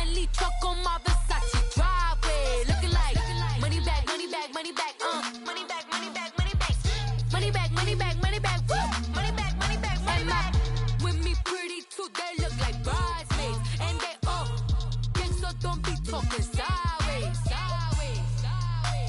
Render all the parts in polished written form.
Bentley truck on my Versace driveway. Looking like money back, money back, money back, money back, money back, money back, money back, money back, money back, money back, money back, money back. With me pretty too, they look like bridesmaids, and they all gang, so don't be talking sideways, sideways, sideways.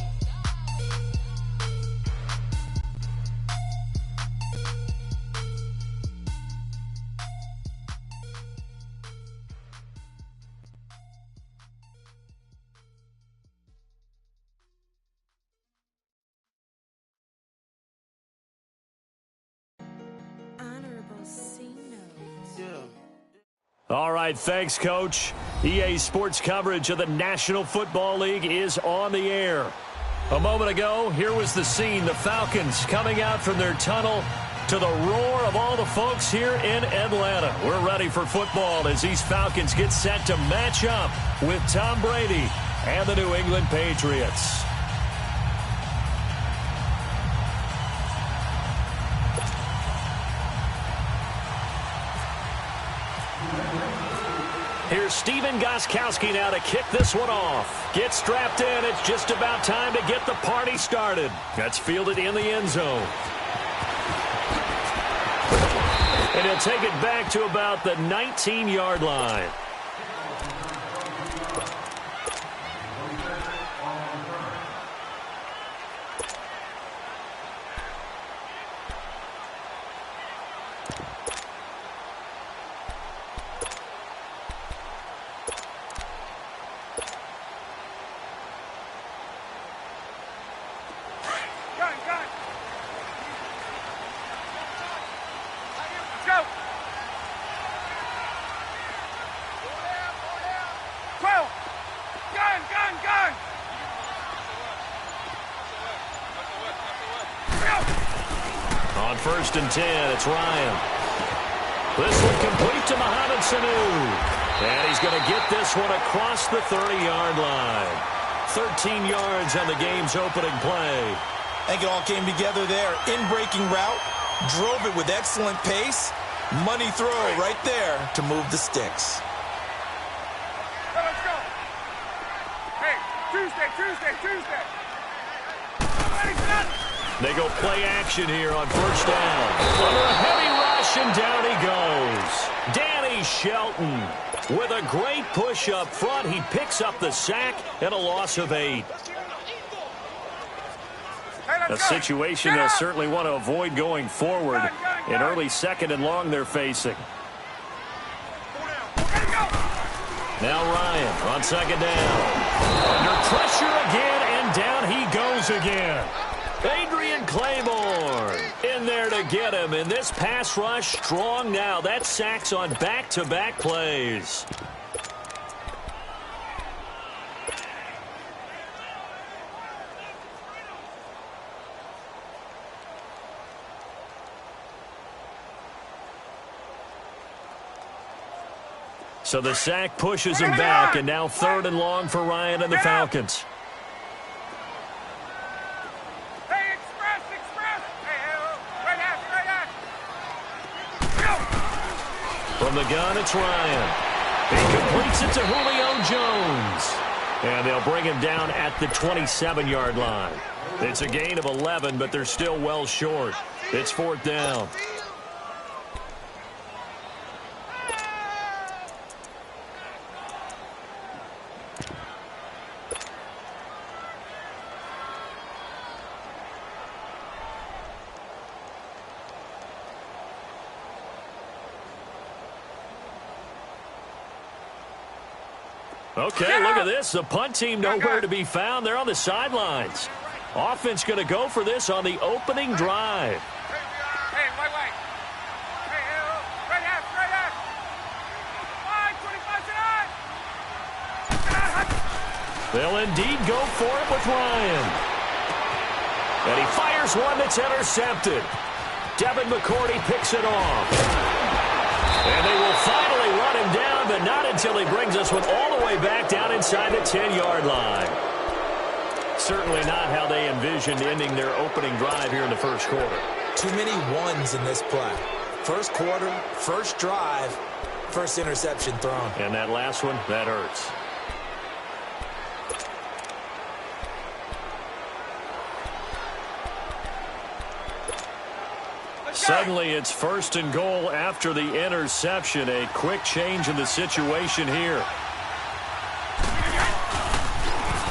All right, thanks, Coach. EA Sports coverage of the National Football League is on the air. A moment ago, here was the scene. The Falcons coming out from their tunnel to the roar of all the folks here in Atlanta. We're ready for football as these Falcons get set to match up with Tom Brady and the New England Patriots. Here's Steven Gostkowski now to kick this one off. Get strapped in. It's just about time to get the party started. That's fielded in the end zone. And he'll take it back to about the 19-yard line. On 1st and 10, it's Ryan. This one complete to Mohamed Sanu. And he's going to get this one across the 30-yard line. 13 yards on the game's opening play. I think it all came together there. In-breaking route, drove it with excellent pace. Money throw right there to move the sticks. Let's go. Hey, Tuesday. They go play action here on 1st down. Under a heavy rush, and down he goes. Danny Shelton with a great push up front. He picks up the sack and a loss of 8. A situation they'll certainly want to avoid going forward. An early 2nd and long they're facing. Now Ryan on 2nd down. Under pressure again, and down he goes again. Adrian Claiborne in there to get him. And this pass rush strong now. That sacks on back-to-back plays. So the sack pushes him back, and now 3rd and long for Ryan and the Falcons. From the gun, it's Ryan. He completes it to Julio Jones. And they'll bring him down at the 27-yard line. It's a gain of 11, but they're still well short. It's 4th down. Okay, look at this. The punt team nowhere to be found. They're on the sidelines. Offense going to go for this on the opening drive. Hey, wait. Right out. 5, 25 They'll indeed go for it with Ryan. And he fires one that's intercepted. Devin McCourty picks it off. And they will finally run him down, but not until he brings us with all the way back down inside the 10-yard line. Certainly not how they envisioned ending their opening drive here in the first quarter. Too many ones in this play. First quarter, first drive, First interception thrown. And that last one, that hurts. Suddenly, it's 1st and goal after the interception. A quick change in the situation here.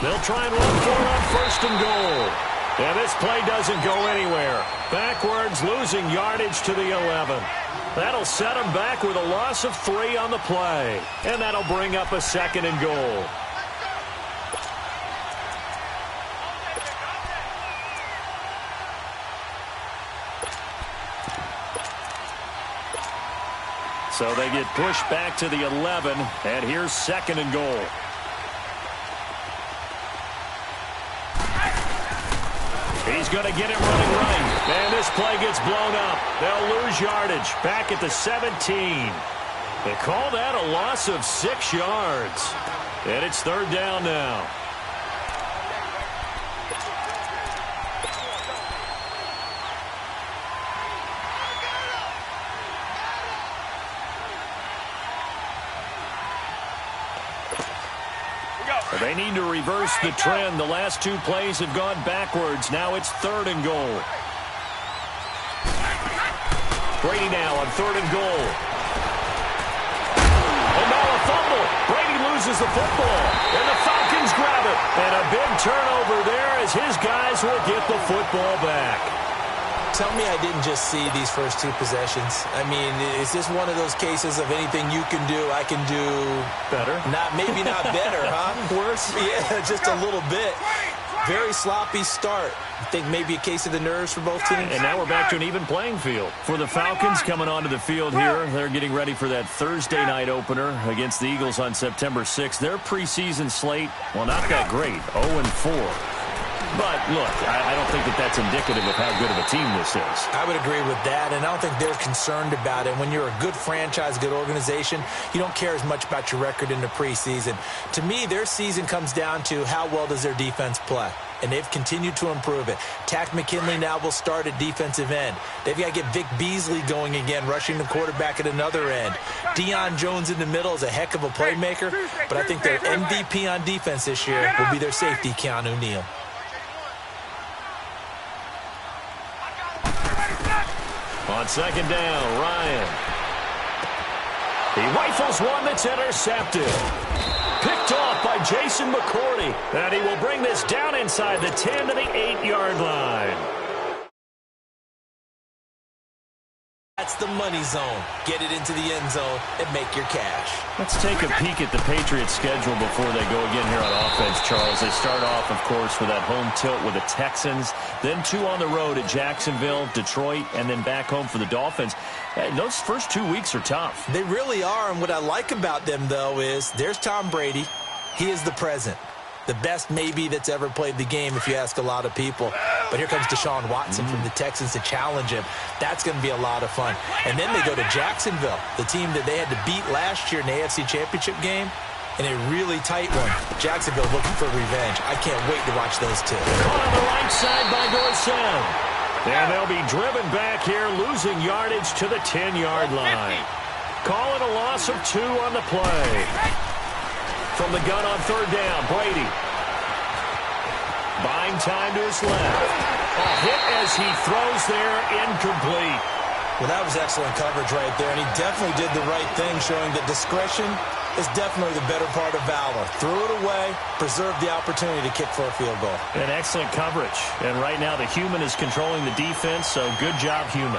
They'll try and run for it on 1st and goal. And this play doesn't go anywhere. Backwards, losing yardage to the 11. That'll set them back with a loss of 3 on the play. And that'll bring up a 2nd and goal. So they get pushed back to the 11, and here's 2nd and goal. He's going to get it running. And this play gets blown up. They'll lose yardage back at the 17. They call that a loss of 6 yards. And it's 3rd down now. They need to reverse the trend. The last 2 plays have gone backwards. Now it's 3rd and goal. Brady now on 3rd and goal. And now a fumble. Brady loses the football. And the Falcons grab it. And a big turnover there as his guys will get the football back. Tell me I didn't just see these first 2 possessions. I mean, is this one of those cases of anything you can do, I can do better? Maybe not better, huh? Worse? Yeah, just a little bit. Very sloppy start. I think maybe a case of the nerves for both teams. And now we're back to an even playing field. For the Falcons coming onto the field here, they're getting ready for that Thursday night opener against the Eagles on September 6th. Their preseason slate, well, not that great, 0-4. But, look, I don't think that's indicative of how good of a team this is. I would agree with that, and I don't think they're concerned about it. When you're a good franchise, good organization, you don't care as much about your record in the preseason. To me, their season comes down to how well does their defense play. And they've continued to improve it. Tack McKinley now will start at defensive end. They've got to get Vic Beasley going again, rushing the quarterback at another end. Deion Jones in the middle is a heck of a playmaker, but I think their MVP on defense this year will be their safety, Keanu Neal. On 2nd down, Ryan. He rifles one that's intercepted. Picked off by Jason McCourty. And he will bring this down inside the 10 to the 8-yard line. That's the money zone. Get it into the end zone and make your cash. Let's take a peek at the Patriots' schedule before they go again here on offense, Charles. They start off, of course, with that home tilt with the Texans, then 2 on the road at Jacksonville, Detroit, and then back home for the Dolphins. Those first 2 weeks are tough. They really are, and what I like about them, though, is there's Tom Brady. He is the present. The best maybe that's ever played the game if you ask a lot of people. But here comes Deshaun Watson from the Texans to challenge him. That's going to be a lot of fun. And then they go to Jacksonville, the team that they had to beat last year in the AFC Championship game, in a really tight one. Jacksonville looking for revenge. I can't wait to watch those two. Caught on the right side by Dorsett. And they'll be driven back here, losing yardage to the 10-yard line. Calling a loss of 2 on the play. From the gun on 3rd down, Brady. Buying time to his left. A hit as he throws there, incomplete. Well, that was excellent coverage right there, and he definitely did the right thing, showing that discretion is definitely the better part of valor. Threw it away, preserved the opportunity to kick for a field goal. And excellent coverage. And right now the human is controlling the defense, so good job, human.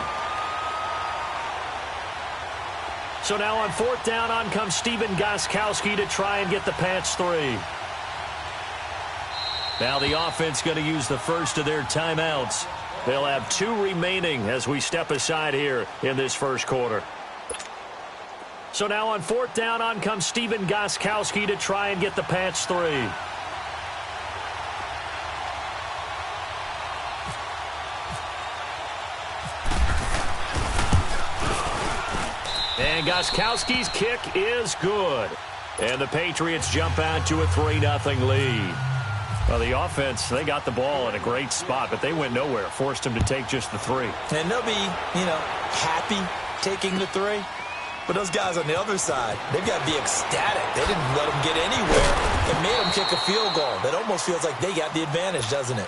So now on 4th down, on comes Stephen Gostkowski to try and get the Pats 3. Now the offense going to use the first of their timeouts. They'll have 2 remaining as we step aside here in this first quarter. So now on 4th down, on comes Stephen Gostkowski to try and get the Pats 3. And Gostkowski's kick is good. And the Patriots jump out to a 3-0 lead. Well, the offense, they got the ball in a great spot, but they went nowhere. Forced them to take just the 3. And they'll be, happy taking the 3. But those guys on the other side, they've got to be ecstatic. They didn't let them get anywhere and made them kick a field goal. That almost feels like they got the advantage, doesn't it?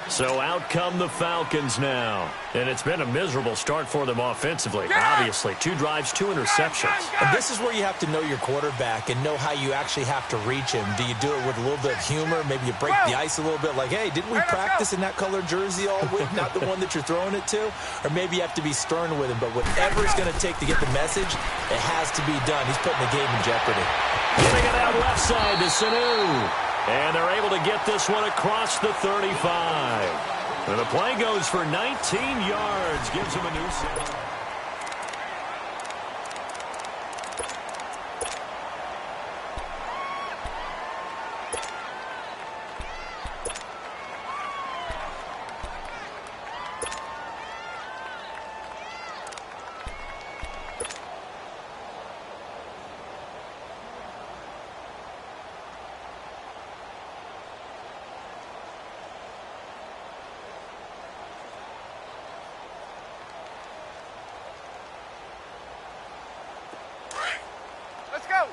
So out come the Falcons now. And it's been a miserable start for them offensively. Obviously, 2 drives, 2 interceptions. And this is where you have to know your quarterback and know how you actually have to reach him. Do you do it with a little bit of humor? Maybe you break the ice a little bit like, hey, didn't we practice in that colored jersey all week, not the one that you're throwing it to? Or maybe you have to be stern with him. But whatever it's going to take to get the message, it has to be done. He's putting the game in jeopardy. Giving it out left side to Sanu. And they're able to get this one across the 35. And the play goes for 19 yards. Gives him a new set. Let's go.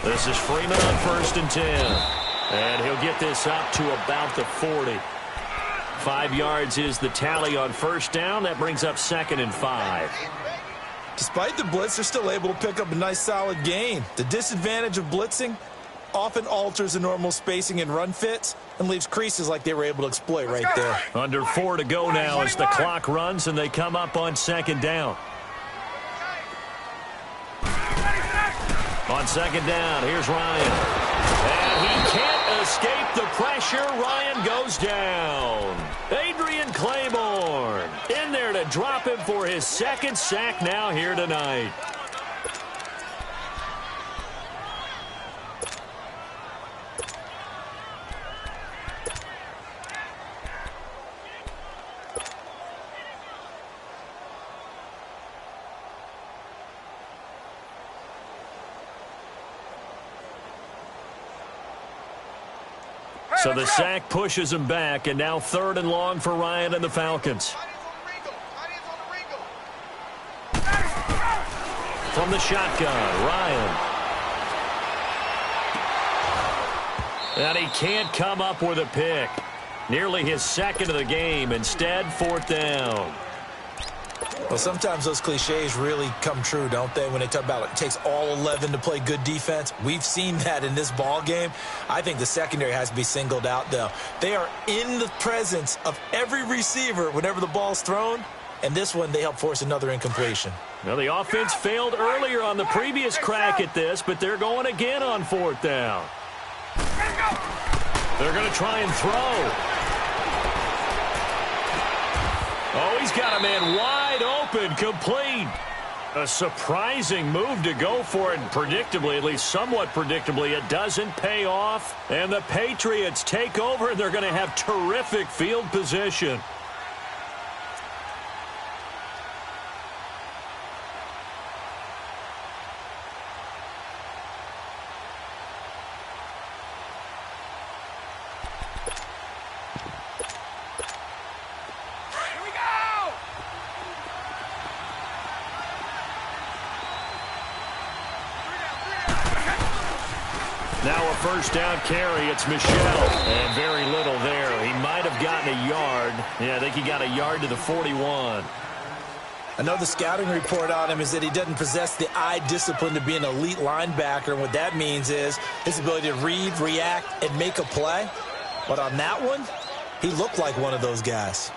This is Freeman on 1st and 10. And he'll get this up to about the 40. 5 yards is the tally on 1st down. That brings up 2nd and 5. Despite the blitz, they're still able to pick up a nice solid gain. The disadvantage of blitzing often alters the normal spacing and run fits and leaves creases like they were able to exploit right there. Under 4 to go now as the clock runs and they come up on 2nd down. On 2nd down, here's Ryan. And he can't escape the pressure. Ryan goes down. Adrian Claiborne in there to drop him for his 2nd sack now here tonight. So the sack pushes him back, and now 3rd and long for Ryan and the Falcons. From the shotgun, Ryan. And he can't come up with a pick. Nearly his 2nd of the game. Instead, 4th down. Well, sometimes those cliches really come true, don't they, when they talk about it takes all 11 to play good defense. We've seen that in this ball game. I think the secondary has to be singled out, though. They are in the presence of every receiver whenever the ball's thrown, and this one they help force another incompletion. Well, the offense failed earlier on the previous crack at this, but they're going again on 4th down. They're going to try and throw. Oh, he's got a man wide open, complete. A surprising move to go for it, and predictably, at least somewhat predictably, it doesn't pay off. And the Patriots take over, and they're going to have terrific field position. Now a 1st down carry. It's Michel. And very little there. He might have gotten a yard. Yeah, I think he got a yard to the 41. I know the scouting report on him is that he doesn't possess the eye discipline to be an elite linebacker. And what that means is his ability to read, react, and make a play. But on that one, he looked like one of those guys.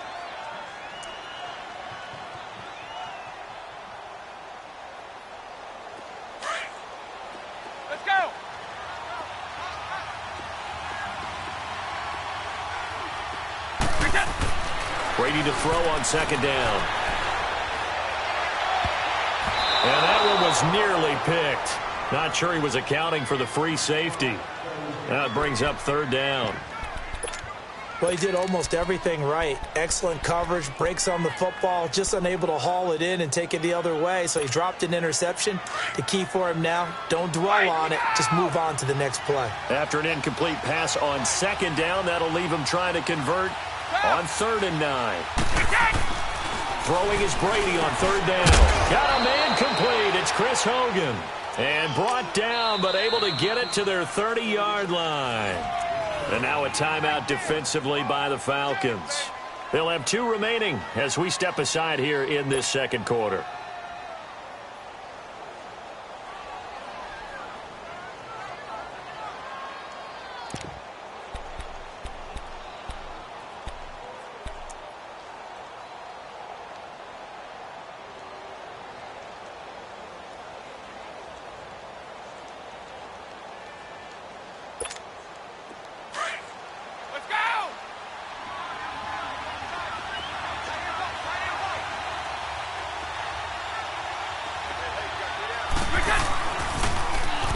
Let's go. Brady to throw on 2nd down. And that one was nearly picked. Not sure he was accounting for the free safety. That brings up 3rd down. Well, he did almost everything right. Excellent coverage, breaks on the football, just unable to haul it in and take it the other way. So he dropped an interception. The key for him now, don't dwell on it. Just move on to the next play. After an incomplete pass on 2nd down, that'll leave him trying to convert On 3rd and 9. Throwing is Brady on 3rd down. Got a man complete. It's Chris Hogan. And brought down, but able to get it to their 30-yard line. And now a timeout defensively by the Falcons. They'll have 2 remaining as we step aside here in this second quarter.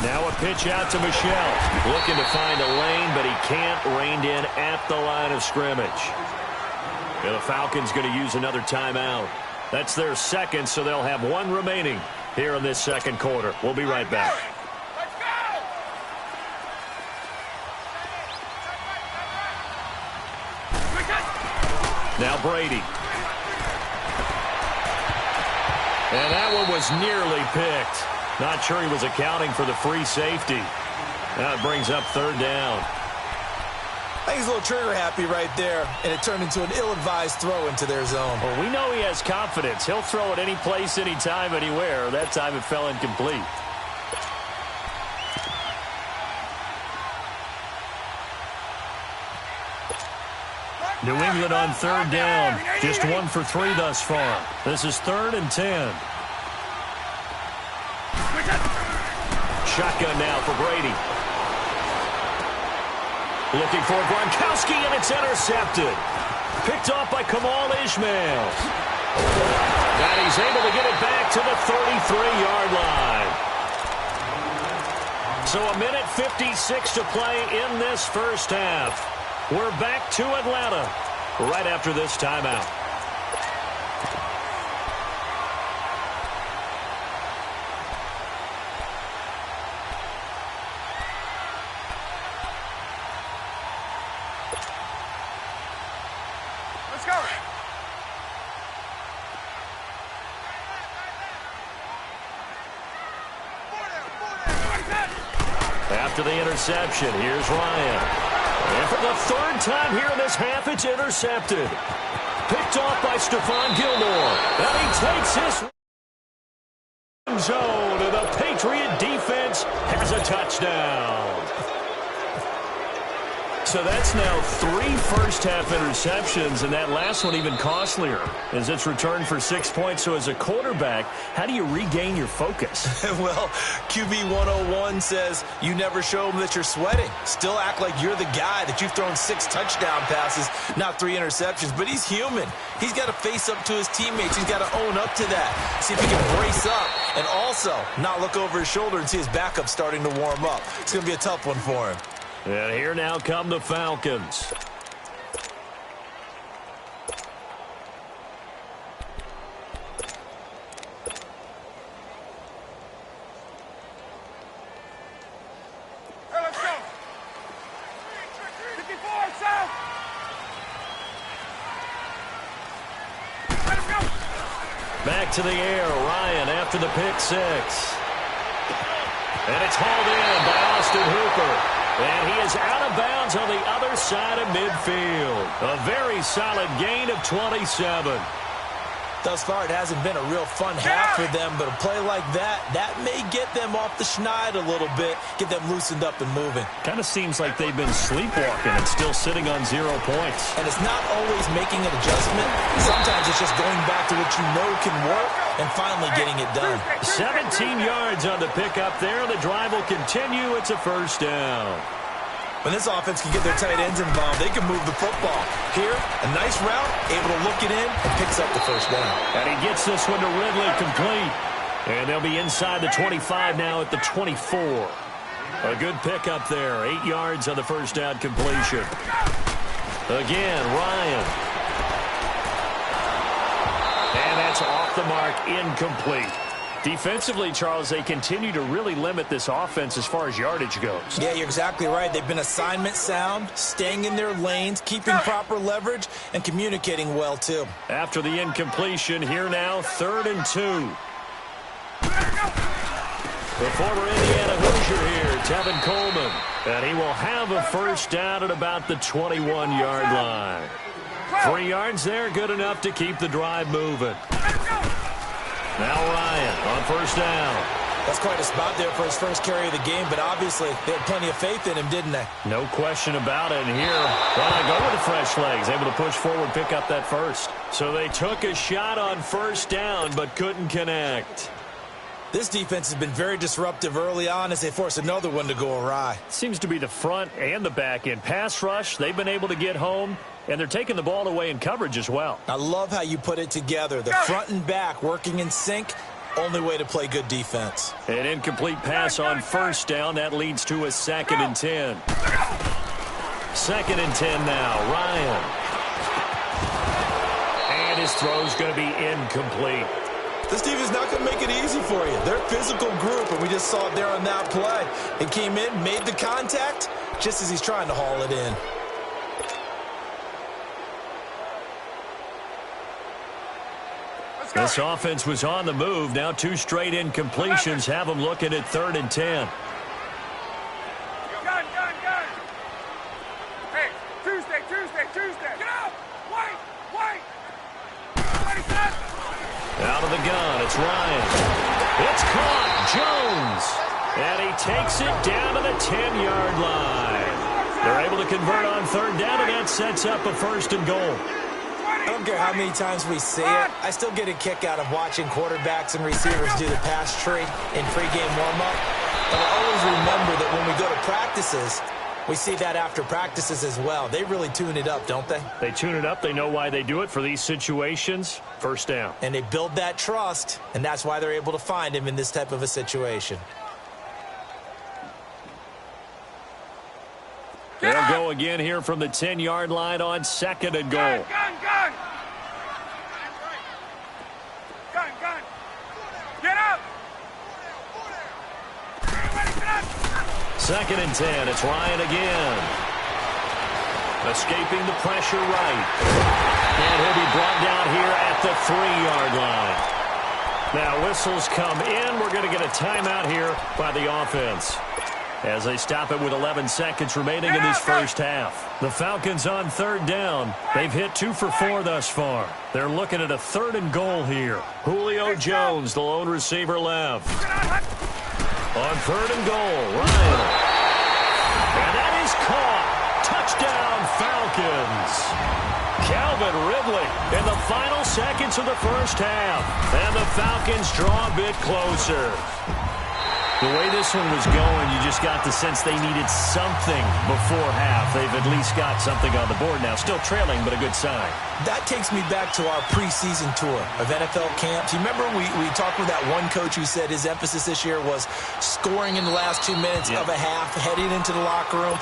Now a pitch out to Michel. Looking to find a lane, but he can't. Reined in at the line of scrimmage. And the Falcons going to use another timeout. That's their second, so they'll have 1 remaining here in this second quarter. We'll be right back. Now Brady. And that one was nearly picked. Not sure he was accounting for the free safety. Now it brings up 3rd down. I think he's a little trigger happy right there, and it turned into an ill-advised throw into their zone. Well, we know he has confidence. He'll throw it any place, anytime, anywhere. That time it fell incomplete. New England on 3rd down. Just 1 for 3 thus far. This is 3rd and 10. Shotgun now for Brady. Looking for Gronkowski, and it's intercepted. Picked off by Kamal Ishmael. And he's able to get it back to the 33-yard line. So 1:56 to play in this first half. We're back to Atlanta right after this timeout. Let's go. After the interception, here's Ryan. And for the 3rd time here in this half, it's intercepted. Picked off by Stephon Gilmore. And he takes his zone, and the Patriot defense has a touchdown. So that's now 3 first-half interceptions, and that last one even costlier as it's returned for 6 points. So as a quarterback, how do you regain your focus? Well, QB 101 says you never show them that you're sweating. Still act like you're the guy, that you've thrown 6 touchdown passes, not 3 interceptions. But he's human. He's got to face up to his teammates. He's got to own up to that. See if he can brace up and also not look over his shoulder and see his backup starting to warm up. It's going to be a tough one for him. And here now come the Falcons. Hey, let's go. 54, south. Let him go. Back to the air, Ryan after the pick 6. And it's hauled in by Austin Hooper. And he is out of bounds on the other side of midfield. A very solid gain of 27. Thus far, it hasn't been a real fun half for them, but a play like that may get them off the schneid a little bit, get them loosened up and moving. Kind of seems like they've been sleepwalking and still sitting on 0 points. And it's not always making an adjustment. Sometimes it's just going back to what you know can work and finally getting it done. 17 yards on the pickup there. The drive will continue. It's a first down. When this offense can get their tight ends involved, they can move the football. Here, a nice route, able to look it in, and picks up the first down. And he gets this one to Ridley complete. And they'll be inside the 25 now at the 24. A good pickup there. 8 yards on the first down completion. Again, Ryan. And that's off the mark, incomplete. Defensively, Charles, they continue to really limit this offense as far as yardage goes. Yeah, you're exactly right. They've been assignment sound, staying in their lanes, keeping proper leverage, and communicating well, too. After the incompletion, here now, 3rd and 2. The former Indiana Hoosier here, Tevin Coleman. And he will have a first down at about the 21-yard line. 3 yards there, good enough to keep the drive moving. Now Ryan on first down. That's quite a spot there for his first carry of the game, but obviously they had plenty of faith in him, didn't they? No question about it. And here, well, I go with the fresh legs, able to push forward, pick up that first. So they took a shot on first down, but couldn't connect. This defense has been very disruptive early on as they force another one to go awry. Seems to be the front and the back end. Pass rush, they've been able to get home, and they're taking the ball away in coverage as well. I love how you put it together. The front and back working in sync, only way to play good defense. An incomplete pass on first down. That leads to a 2nd and 10. 2nd and 10 now. Ryan. And his throw's going to be incomplete. This team is not going to make it easy for you. They're a physical group, and we just saw it there on that play. It came in, made the contact, just as he's trying to haul it in. This offense was on the move. Now 2 straight incompletions have them looking at 3rd and 10. Gun. Hey, Tuesday. Get out. Wait. Ready, set. Out of the gun, it's Ryan. It's caught, Jones. And he takes it down to the 10-yard line. They're able to convert on 3rd down, and that sets up a 1st and goal. I don't care how many times we see it. I still get a kick out of watching quarterbacks and receivers do the pass tree in pregame warm-up. But I always remember that when we go to practices, we see that after practices as well. They really tune it up, don't they? They tune it up. They know why they do it for these situations. First down. And they build that trust, and that's why they're able to find him in this type of a situation. They'll go again here from the 10-yard line on 2nd and goal. Gun. Get up. 2nd and 10. It's Ryan again. Escaping the pressure right. And he'll be brought down here at the 3-yard line. Now whistles come in. We're going to get a timeout here by the offense, as they stop it with 11 seconds remaining in this first half. The Falcons on 3rd down. They've hit 2 for 4 thus far. They're looking at a 3rd and goal here. Julio Jones, the lone receiver left. On 3rd and goal, Ryan. And that is caught. Touchdown, Falcons. Calvin Ridley in the final seconds of the first half. And the Falcons draw a bit closer. The way this one was going, you just got the sense they needed something before half. They've at least got something on the board now. Still trailing, but a good sign. That takes me back to our preseason tour of NFL camps. You remember we talked with that one coach who said his emphasis this year was scoring in the last 2 minutes of a half, heading into the locker room.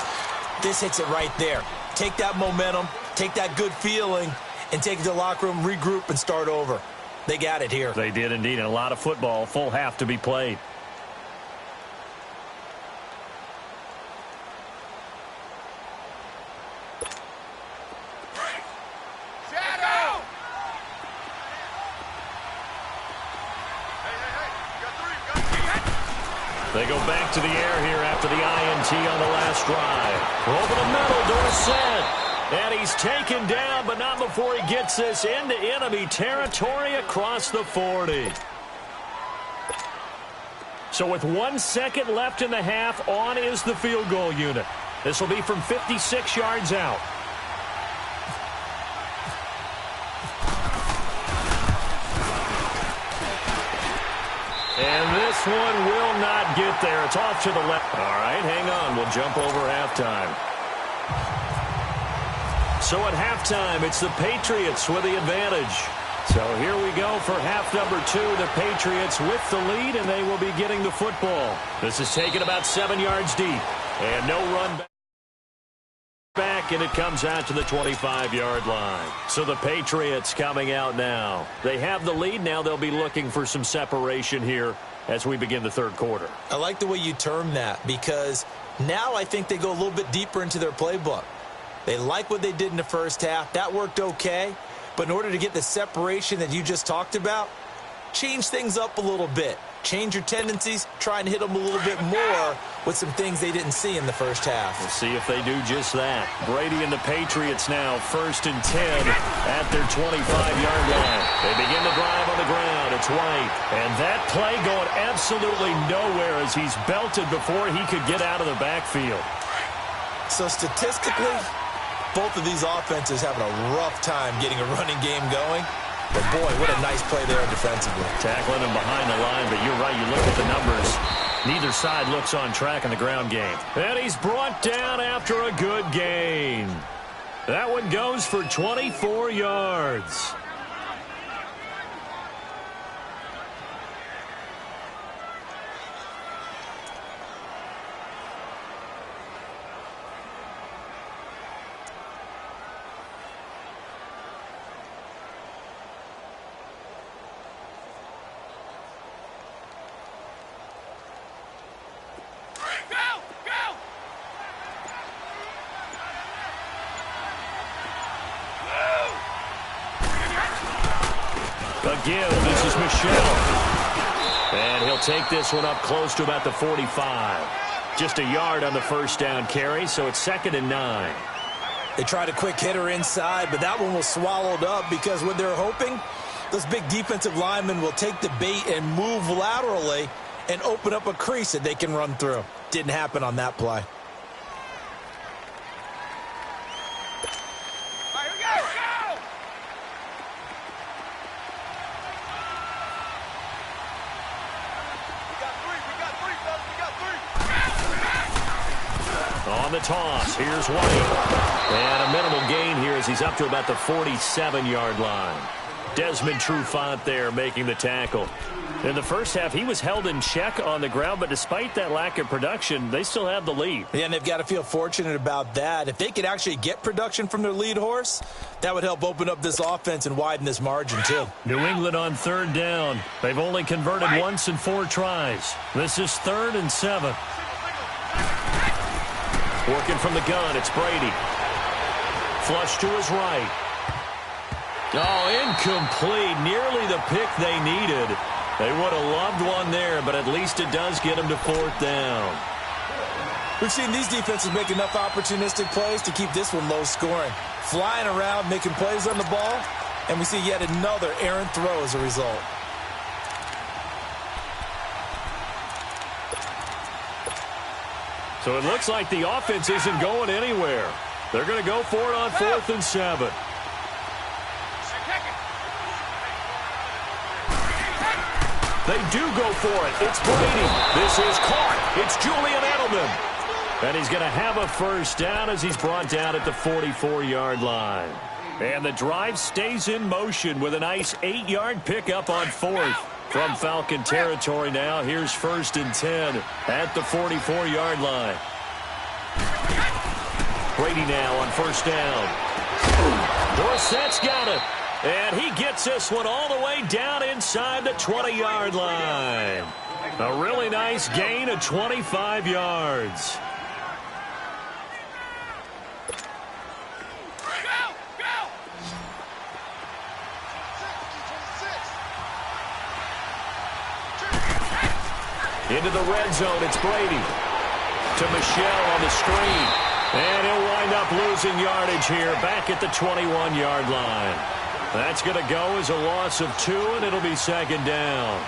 This hits it right there. Take that momentum, take that good feeling, and take it to the locker room, regroup, and start over. They got it here. They did indeed, and a lot of football, full half to be played. They go back to the air here after the INT on the last drive. Over the middle, Dorsett. And he's taken down, but not before he gets this into enemy territory across the 40. So with 1 second left in the half, on is the field goal unit. This will be from 56 yards out. And this one will not get there. It's off to the left. All right, hang on. We'll jump over halftime. So at halftime, it's the Patriots with the advantage. So here we go for half number 2. The Patriots with the lead, and they will be getting the football. This is taken about 7 yards deep. And no run back. back, and it comes out to the 25-yard line. So the Patriots coming out now. They have the lead. Now they'll be looking for some separation here as we begin the third quarter. I like the way you term that, because now I think they go a little bit deeper into their playbook. They like what they did in the first half. That worked okay. But in order to get the separation that you just talked about, change things up a little bit. Change your tendencies, try and hit them a little bit more with some things they didn't see in the first half. We'll see if they do just that. Brady and the Patriots now 1st and 10 at their 25-yard line. They begin the drive on the ground. It's White. And that play going absolutely nowhere as he's belted before he could get out of the backfield. So statistically, both of these offenses having a rough time getting a running game going. But, boy, what a nice play there defensively. Tackling him behind the line, but you're right. You look at the numbers. Neither side looks on track in the ground game. And he's brought down after a good gain. That one goes for 24 yards. Again, this is Michelle. And he'll take this one up close to about the 45. Just a yard on the first down carry, so it's 2nd and 9. They tried a quick hitter inside, but that one was swallowed up because what they're hoping, those big defensive linemen will take the bait and move laterally and open up a crease that they can run through. Didn't happen on that play. On the toss, here's White. And a minimal gain here as he's up to about the 47-yard line. Desmond Trufant there making the tackle. In the first half, he was held in check on the ground, but despite that lack of production, they still have the lead. Yeah, and they've got to feel fortunate about that. If they could actually get production from their lead horse, that would help open up this offense and widen this margin, too. New England on 3rd down. They've only converted once in 4 tries. This is 3rd and 7. Working from the gun, it's Brady. Flush to his right. Oh, incomplete. Nearly the pick they needed. They would have loved one there, but at least it does get them to 4th down. We've seen these defenses make enough opportunistic plays to keep this one low scoring. Flying around, making plays on the ball, and we see yet another errant throw as a result. So it looks like the offense isn't going anywhere. They're going to go for it on 4th and 7. They do go for it. It's Brady. This is caught. It's Julian Edelman. And he's going to have a first down as he's brought down at the 44-yard line. And the drive stays in motion with a nice 8-yard pickup on 4th. From Falcon territory now, here's 1st and 10 at the 44-yard line. Brady now on 1st down. Dorsett's got it. And he gets this one all the way down inside the 20-yard line. A really nice gain of 25 yards. Into the red zone, it's Brady. To Michelle on the screen. And he'll wind up losing yardage here back at the 21-yard line. That's going to go as a loss of 2, and it'll be 2nd down.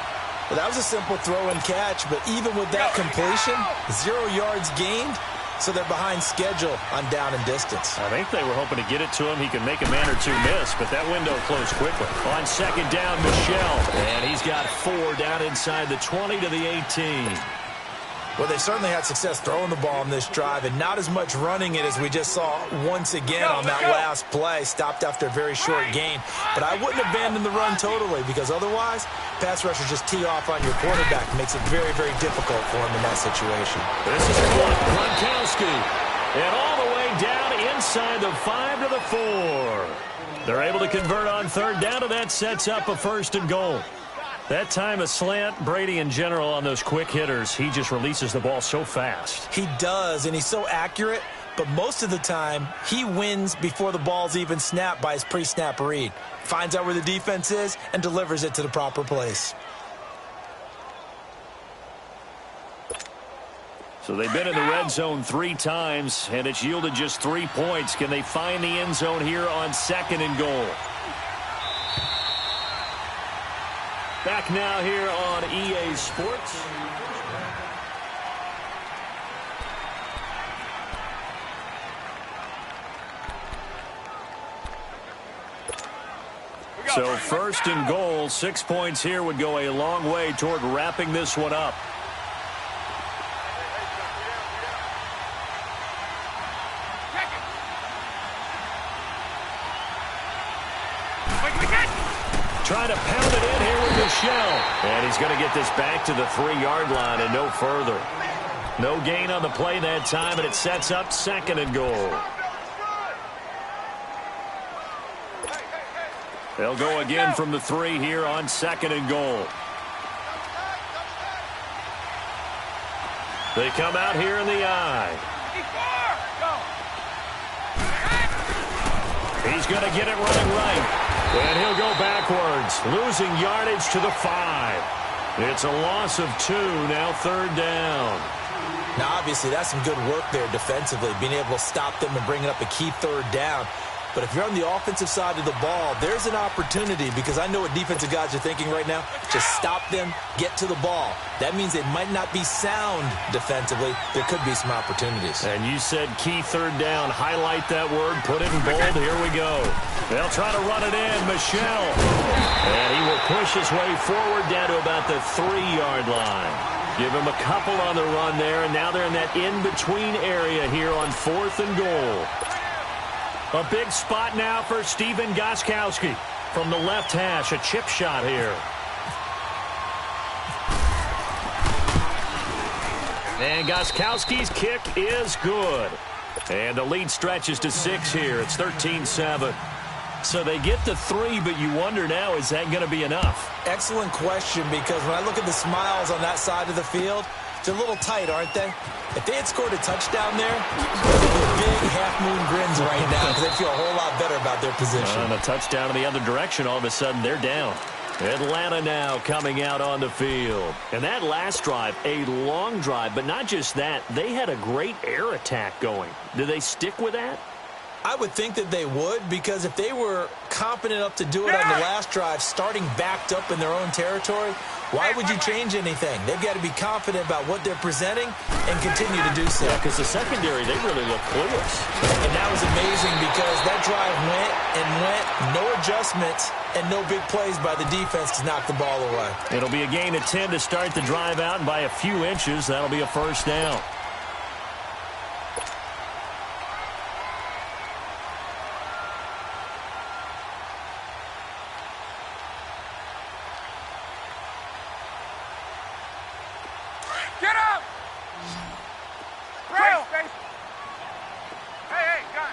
Well, that was a simple throw and catch, but even with that completion, 0 yards gained, so they're behind schedule on down and distance. I think they were hoping to get it to him. He could make a man or 2 miss, but that window closed quickly. On 2nd down, Michelle. And he's got 4 down inside the 20 to the 18. Well, they certainly had success throwing the ball on this drive and not as much running it as we just saw once again on that last play. Stopped after a very short gain. But I wouldn't abandon the run totally because otherwise, pass rushers just tee off on your quarterback. Makes it very, very difficult for him in that situation. This is Gronkowski. And all the way down in inside the 5 to the 4. They're able to convert on third down, and that sets up a 1st and goal. That time a slant, Brady in general on those quick hitters, he just releases the ball so fast. He does, and he's so accurate, but most of the time he wins before the ball's even snapped by his pre-snap read. Finds out where the defense is and delivers it to the proper place. So they've been in the red zone 3 times, and it's yielded just 3 points. Can they find the end zone here on 2nd and goal? Back now here on EA Sports. So 1st and goal, 6 points here would go a long way toward wrapping this one up. Trying to pound it in here with Michelle. And he's going to get this back to the 3-yard line and no further. No gain on the play that time, and it sets up 2nd and goal. They'll go again from the 3 here on 2nd and goal. They come out here in the eye. He's going to get it running right. And he'll go backwards, losing yardage to the 5. It's a loss of 2, now 3rd down. Now, obviously, that's some good work there defensively, being able to stop them and bringing up a key 3rd down. But if you're on the offensive side of the ball, there's an opportunity, because I know what defensive guys are thinking right now. Just stop them, get to the ball. That means it might not be sound defensively. There could be some opportunities. And you said key 3rd down. Highlight that word. Put it in bold. Here we go. They'll try to run it in. Michelle. And he will push his way forward down to about the 3-yard line. Give him a couple on the run there, and now they're in that in-between area here on 4th and goal. A big spot now for Stephen Gostkowski from the left hash. A chip shot here. And Gostkowski's kick is good. And the lead stretches to 6 here. It's 13-7. So they get the 3, but you wonder now, is that going to be enough? Excellent question, because when I look at the smiles on that side of the field, they're a little tight, aren't they? If they had scored a touchdown there, they'd be big half-moon grins right now because they feel a whole lot better about their position. And a touchdown in the other direction, all of a sudden they're down. Atlanta now coming out on the field. And that last drive, a long drive, but not just that. They had a great air attack going. Do they stick with that? I would think that they would, because if they were confident enough to do it on the last drive, starting backed up in their own territory, why would you change anything? They've got to be confident about what they're presenting and continue to do so. Yeah, because the secondary, they really look clueless. And that was amazing, because that drive went and went, no adjustments, and no big plays by the defense to knock the ball away. It'll be a gain of 10 to start the drive out, and by a few inches, that'll be a 1st down. Get up! Rail! Hey, gun.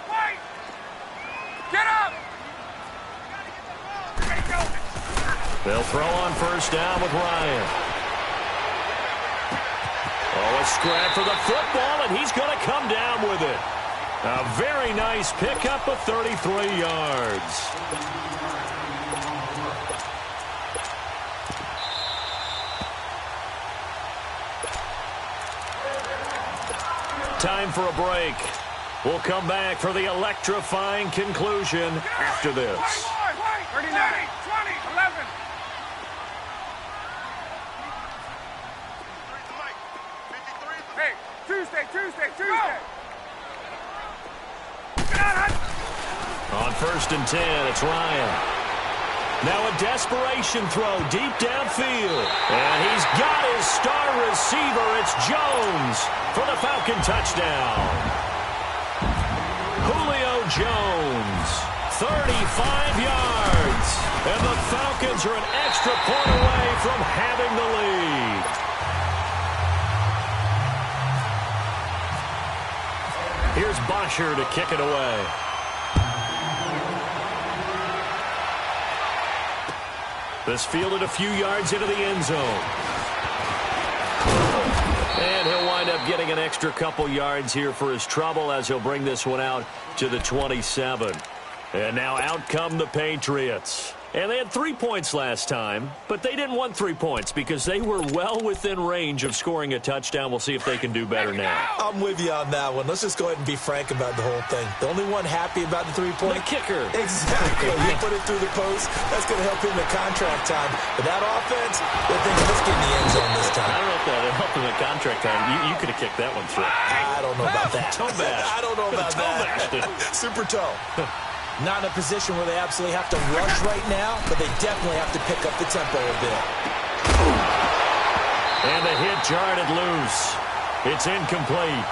Wait! Get up! They'll throw on 1st down with Ryan. Oh, a scrap for the football, and he's going to come down with it. A very nice pickup of 33 yards. Time for a break. We'll come back for the electrifying conclusion after this. Wait! 39, 20, 11. Hey, Tuesday. On 1st and 10, it's Ryan. Now a desperation throw deep downfield. And he's got his star receiver. It's Jones for the Falcon touchdown. Julio Jones, 35 yards. And the Falcons are an extra point away from having the lead. Bosher to kick it away. This fielded a few yards into the end zone. And he'll wind up getting an extra couple yards here for his trouble as he'll bring this one out to the 27. And now out come the Patriots. And they had 3 points last time, but they didn't want 3 points because they were well within range of scoring a touchdown. We'll see if they can do better now. I'm with you on that one. Let's just go ahead and be frank about the whole thing. The only one happy about the 3-point? The kicker. Exactly. You put it through the post. That's going to help him in contract time. But that offense, they're thinking, let's get in the end zone this time. I don't know if that helped him in contract time. You could have kicked that one through. I don't know about that. Toe bash. I don't know about that. Super toe. Not in a position where they absolutely have to rush right now, but they definitely have to pick up the tempo a bit. And the hit jarred it loose. It's incomplete.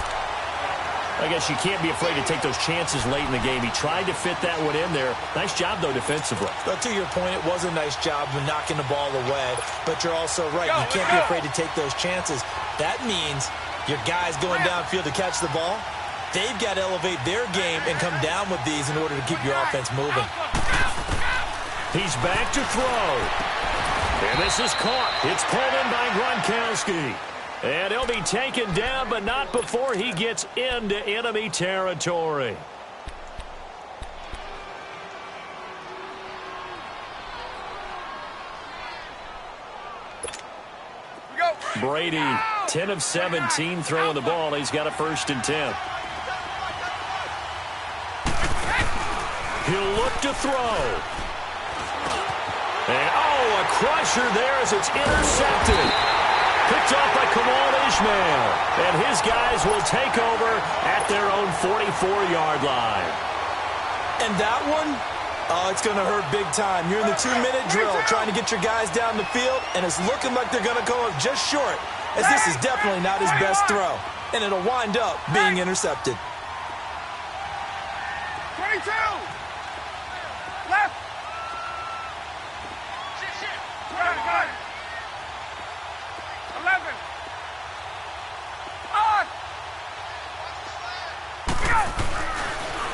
I guess you can't be afraid to take those chances late in the game. He tried to fit that one in there. Nice job, though, defensively. But to your point, it was a nice job of knocking the ball away. But you're also right. You can't be afraid to take those chances. That means your guys going downfield to catch the ball, they've got to elevate their game and come down with these in order to keep your offense moving. He's back to throw. And this is caught. It's pulled in by Gronkowski. And he'll be taken down, but not before he gets into enemy territory. Brady, 10 of 17 throwing the ball. He's got a 1st and 10. He'll look to throw. And, a crusher there as it's intercepted. Picked off by Kamal Ishmael. And his guys will take over at their own 44-yard line. And that one, it's going to hurt big time. You're in the 2-minute drill trying to get your guys down the field, and it's looking like they're going to come up just short, as this is definitely not his best throw. And it'll wind up being intercepted. 22! Left! Got it. 11! On!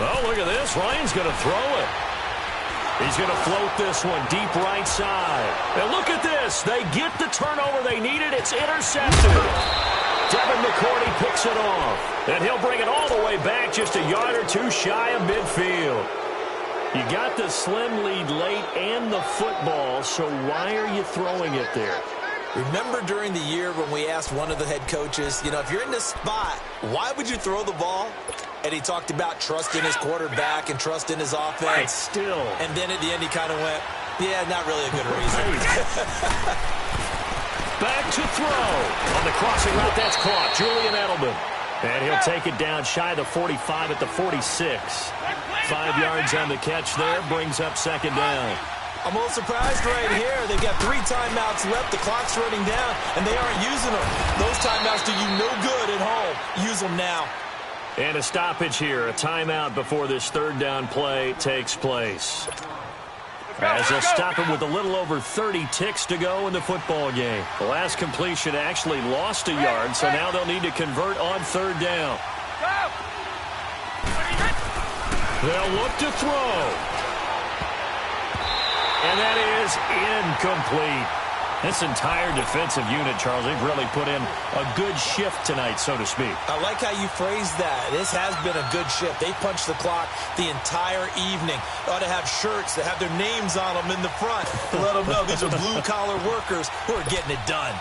Oh, look at this. Ryan's going to throw it. He's going to float this one deep right side. And look at this. They get the turnover they needed. It's intercepted. Devin McCourty picks it off. And he'll bring it all the way back just a yard or two shy of midfield. You got the slim lead late and the football, so why are you throwing it there? Remember during the year when we asked one of the head coaches, if you're in this spot, why would you throw the ball? And he talked about trust in his quarterback and trust in his offense. Right, still. And then at the end he kind of went, yeah, not really a good reason. Back to throw. On the crossing route, that's caught. Julian Edelman. And he'll take it down shy of the 45 at the 46. 5 yards on the catch there. Brings up 2nd down. I'm a little surprised right here. They've got 3 timeouts left. The clock's running down, and they aren't using them. Those timeouts do you no good at home. Use them now. And a stoppage here. A timeout before this 3rd down play takes place. As they'll stop it with a little over 30 ticks to go in the football game. The last completion actually lost a yard, so now they'll need to convert on 3rd down. They'll look to throw. And that is incomplete. This entire defensive unit, Charles, they've really put in a good shift tonight, so to speak. I like how you phrased that. This has been a good shift. They punched the clock the entire evening. They ought to have shirts that have their names on them in the front to let them know these are blue-collar workers who are getting it done.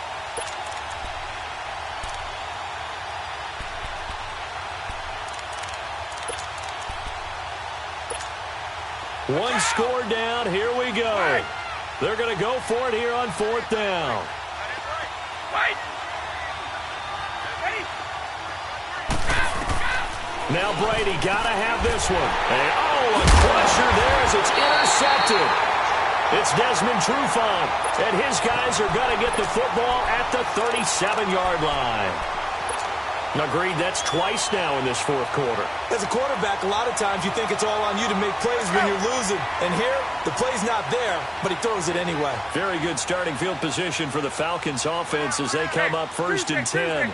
One score down. Here we go. They're going to go for it here on 4th down. Now Brady got to have this one. And, a crusher there as it's intercepted. It's Desmond Trufant, and his guys are going to get the football at the 37-yard line. Agreed, that's twice now in this 4th quarter. As a quarterback, a lot of times you think it's all on you to make plays when you're losing. And here, the play's not there, but he throws it anyway. Very good starting field position for the Falcons offense as they come up 1st and 10.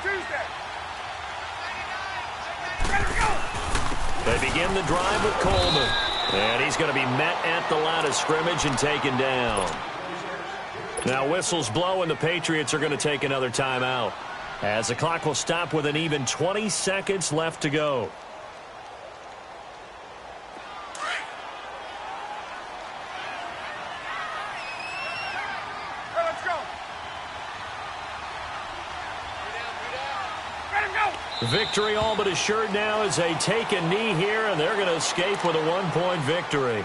They begin the drive with Coleman. And he's going to be met at the line of scrimmage and taken down. Now whistles blow and the Patriots are going to take another timeout, as the clock will stop with an even 20 seconds left to go. Hey, let's go. Let him go. Victory all but assured now as they take a knee here, and they're going to escape with a 1-point victory.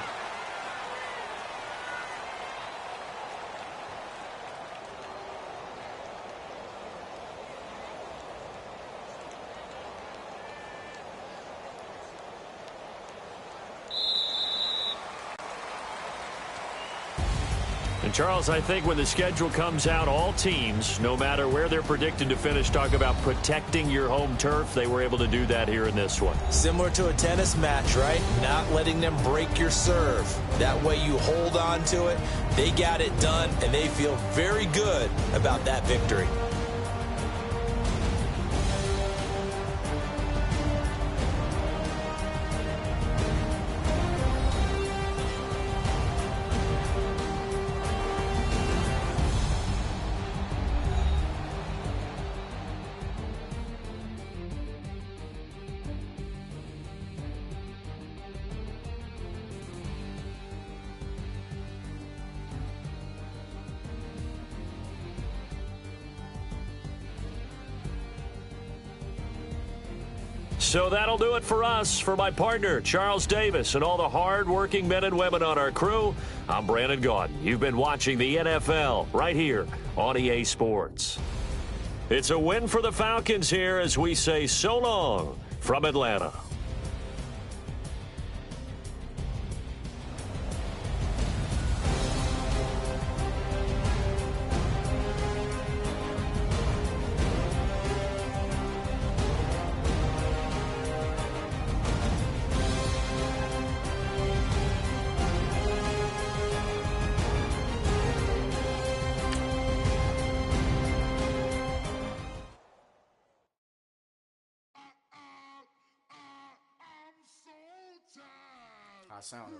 And Charles, I think when the schedule comes out, all teams, no matter where they're predicted to finish, talk about protecting your home turf. They were able to do that here in this one. Similar to a tennis match, right? Not letting them break your serve. That way you hold on to it. They got it done, and they feel very good about that victory. So that'll do it for us. For my partner, Charles Davis, and all the hard-working men and women on our crew, I'm Brandon Gaudin. You've been watching the NFL right here on EA Sports. It's a win for the Falcons here as we say so long from Atlanta. I sound